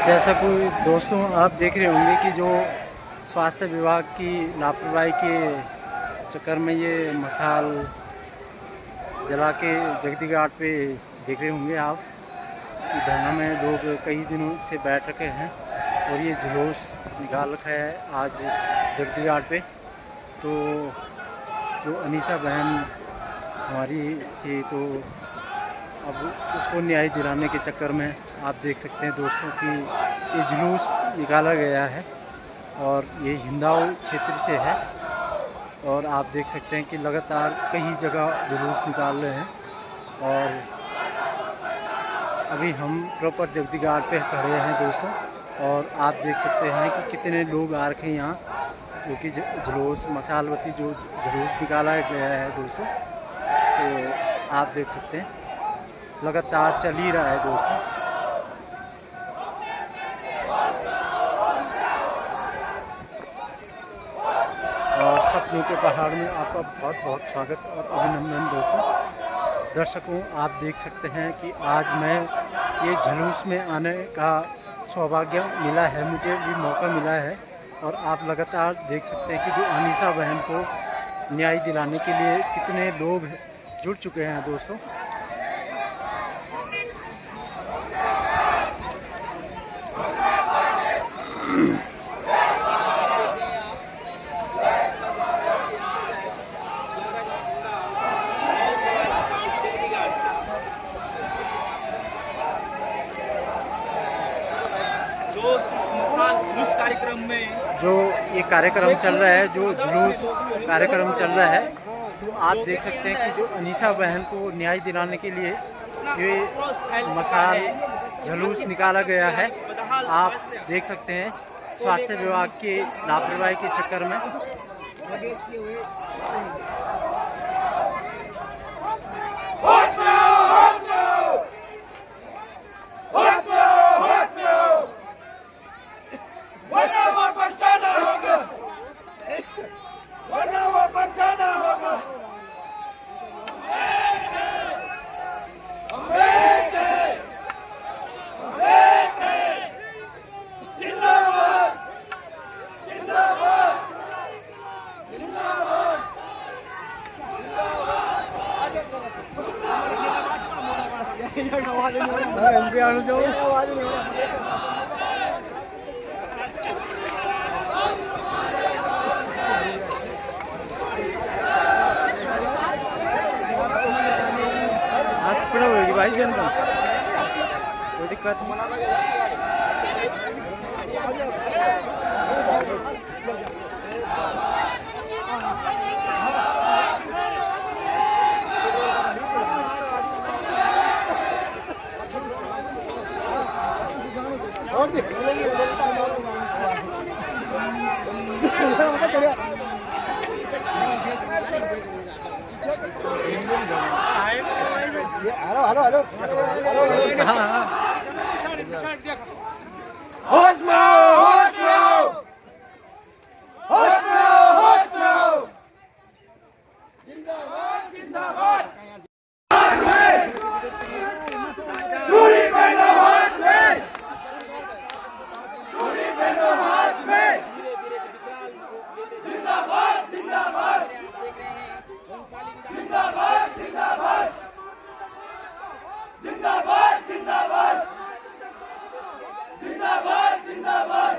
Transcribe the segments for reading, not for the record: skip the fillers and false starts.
जैसा कोई दोस्तों आप देख रहे होंगे कि जो स्वास्थ्य विभाग की लापरवाही के चक्कर में ये मसाल जला के जगती घाट पे देख रहे होंगे आप कि धरना में लोग कई दिनों से बैठ रखे हैं और ये जुलूस निकाल रखा है आज जगती घाट पे। तो जो अनीसा बहन हमारी थी तो अब उसको न्याय दिलाने के चक्कर में आप देख सकते हैं दोस्तों कि ये जुलूस निकाला गया है और ये हिंदाओ क्षेत्र से है और आप देख सकते हैं कि लगातार कई जगह जुलूस निकाल रहे हैं। और अभी हम प्रॉपर जगती घाट पे खड़े हैं दोस्तों और आप देख सकते हैं कि कितने लोग आ रखे हैं यहाँ, क्योंकि जुलूस मसालवती जो जुलूस निकाला गया है दोस्तों, तो आप देख सकते हैं लगातार चल ही रहा है दोस्तों। और सपनों के पहाड़ में आपका बहुत बहुत स्वागत और अभिनंदन दोस्तों। दर्शकों आप देख सकते हैं कि आज मैं ये जुलूस में आने का सौभाग्य मिला है, मुझे भी मौका मिला है और आप लगातार देख सकते हैं कि जो अनीसा बहन को न्याय दिलाने के लिए कितने लोग जुड़ चुके हैं दोस्तों। कार्यक्रम में जो ये कार्यक्रम चल रहा है, जो जुलूस कार्यक्रम चल रहा है, तो आप देख सकते हैं कि जो अनीसा बहन को न्याय दिलाने के लिए ये मसाल जुलूस निकाला गया है। आप देख सकते हैं स्वास्थ्य विभाग के लापरवाही के चक्कर में हाथ पड़ा होगी भाई जन को, कोई दिक्कत नहीं। हेलो हेलो हेलो, हाँ होश में आओ, होश में आओ, होश में आओ, होश में आओ। जिंदाबाद जिंदाबाद। चूड़ी पहनो हाथ में, चूड़ी पहनो हाथ में। जिंदाबाद जिंदाबाद, जिंदाबाद जिंदाबाद, जिंदाबाद जिंदाबाद, जिंदाबाद जिंदाबाद।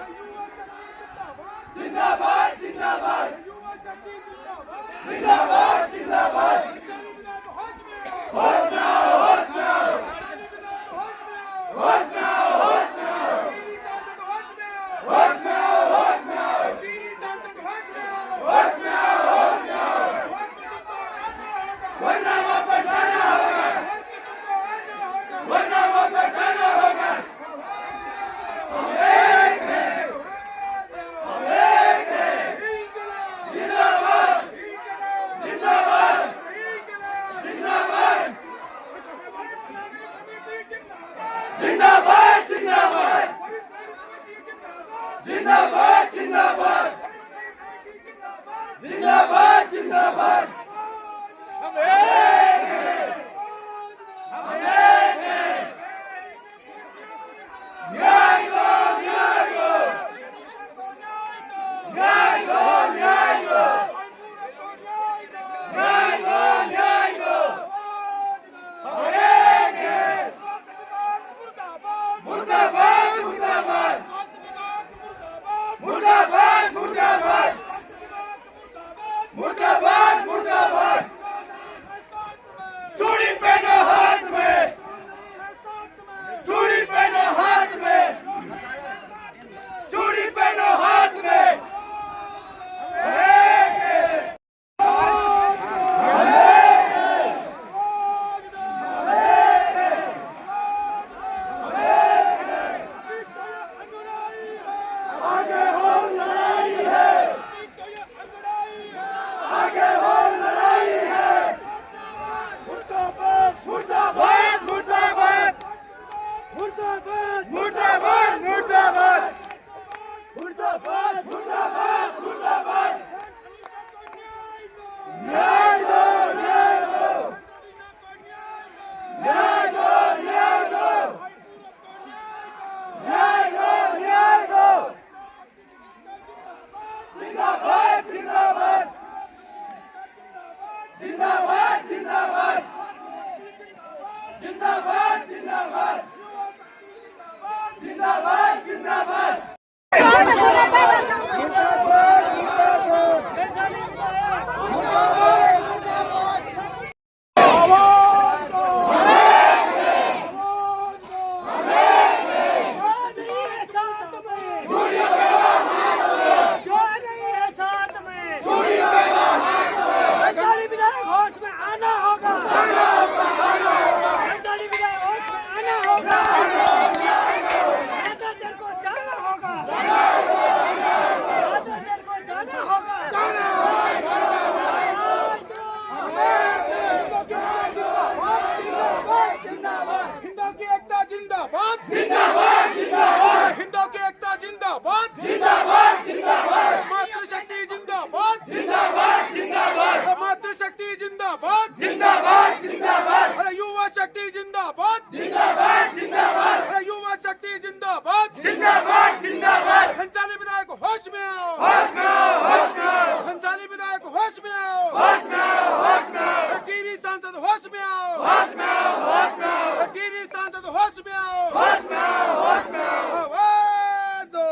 जिंदाबाद जिंदाबाद हिंदू की एकता जिंदाबाद जिंदाबाद जिंदाबाद मातृशक्ति जिंदाबाद जिंदाबाद जिंदाबाद मातृशक्ति जिंदाबाद जिंदाबाद जिंदाबाद अरे युवा शक्ति जिंदाबाद जिंदाबाद जिंदाबाद अरे युवा शक्ति जिंदाबाद जिंदाबाद जिंदाबाद हंसाली विधायक होश में आओ होश में आओ होश में आओ हंसाली विधायक होश में आओ होश में आओ होश में आओ टीवी सांसद होश में आओ होश में आओ होश में आओ टीवी सांसद होश में आओ होश में आओ होश में आओ आवाज दो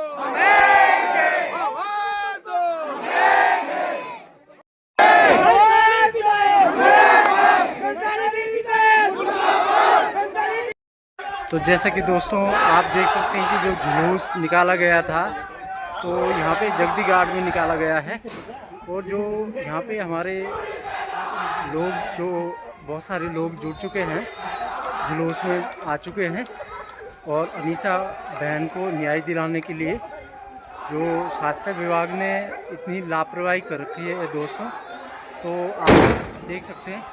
आवाज दो तो जैसा कि दोस्तों आप देख सकते हैं कि जो जुलूस निकाला गया था तो यहाँ पे जगदी घाट में निकाला गया है और जो यहाँ पे हमारे लोग जो बहुत सारे लोग जुड़ चुके हैं जुलूस में आ चुके हैं और अनीसा बहन को न्याय दिलाने के लिए जो स्वास्थ्य विभाग ने इतनी लापरवाही कर रखी है दोस्तों तो आप देख सकते हैं।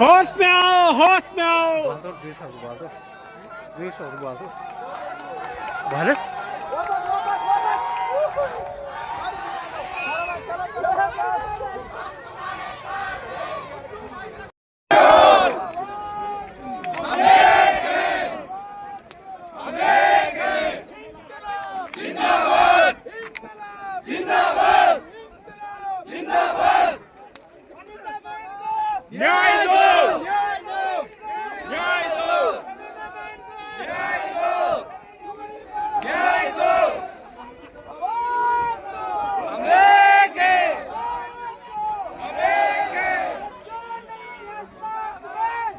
होश में आओ होश में आओ भारत न्याय दो न्याय दो न्याय दो न्याय दो न्याय दो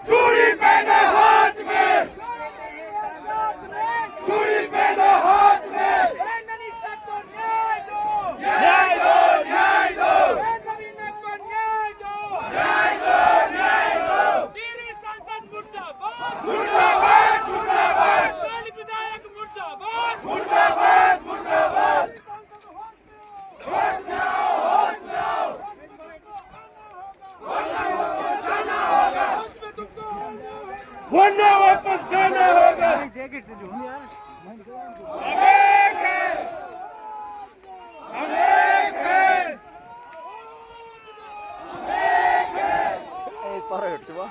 चूड़ी पहनो हाथ में चूड़ी पहनो हाथ में न्याय दो न्याय दो न्याय दो मुर्दाबाद मुर्दाबाद विधायक मुर्दाबाद मुर्दाबाद मुर्दाबाद होश में आओ होश में आओ जाना होगा वरना वापस जाना होगा जैकेट दे दो यार अनेक है अनेक है अनेक है एक पर हटते बा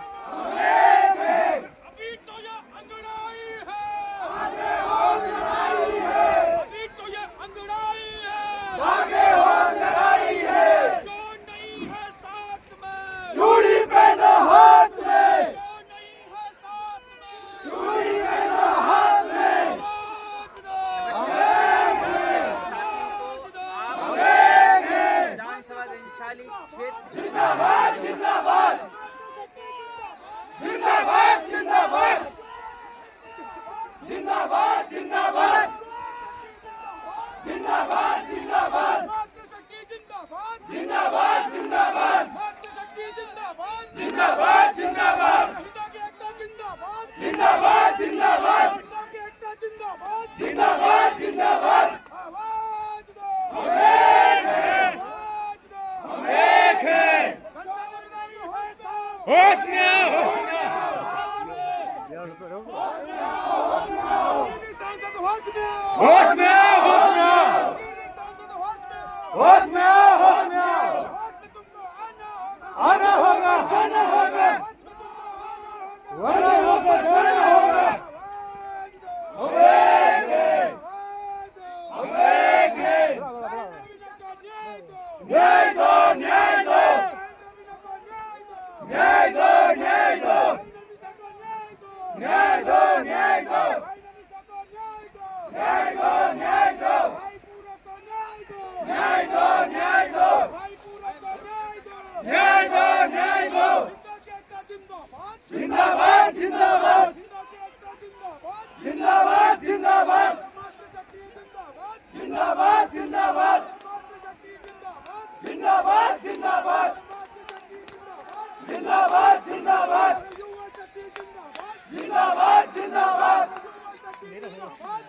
चूड़ी पहनो हाथ में चूड़ी पहनो हाथ में जिंदाबाद जिंदाबाद जिंदाबाद जिंदाबाद जिंदाबाद जिंदाबाद जिंदाबाद जिंदाबाद जिंदाबाद जिंदाबाद जिंदाबाद जिंदाबाद जिंदाबाद जिंदाबाद जिंदाबाद जिंदाबाद जिंदाबाद होश में आओ, होश में आओ, होश में आओ, होश में आओ, आना होगा, आना होगा, आना होगा, आना होगा। हम एक हैं, हम एक हैं। न्याय दो, न्याय दो, न्याय दो, न्याय दो, न्याय दो, न्याय दो, न्याय दो, न्याय दो, न्याय दो, न्याय दो, न्याय दो, न्याय दो। जिंदाबाद, जिंदाबाद, जिंदाबाद, जिंदाबाद, जिंदाबाद, जिंदाबाद, जिंदाबाद, जिंदाबाद, जिंदाबाद, जिंदाबाद, जिंदाबाद, जिंदाबाद,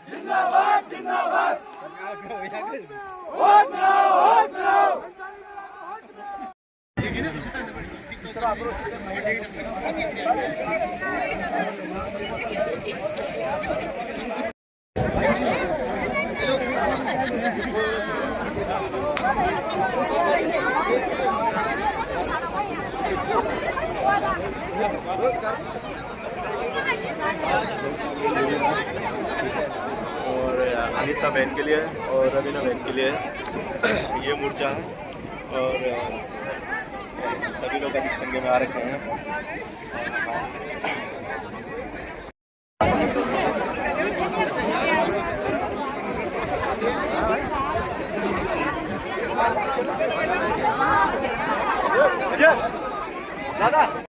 जिंदाबाद, जिंदाबाद। होश में आओ, होश में आओ। और अनिसा बहन के लिए और रवीना बहन के लिए ये मोर्चा है और सभी लोग अधिक संख्या में आ रखे हैं। दादा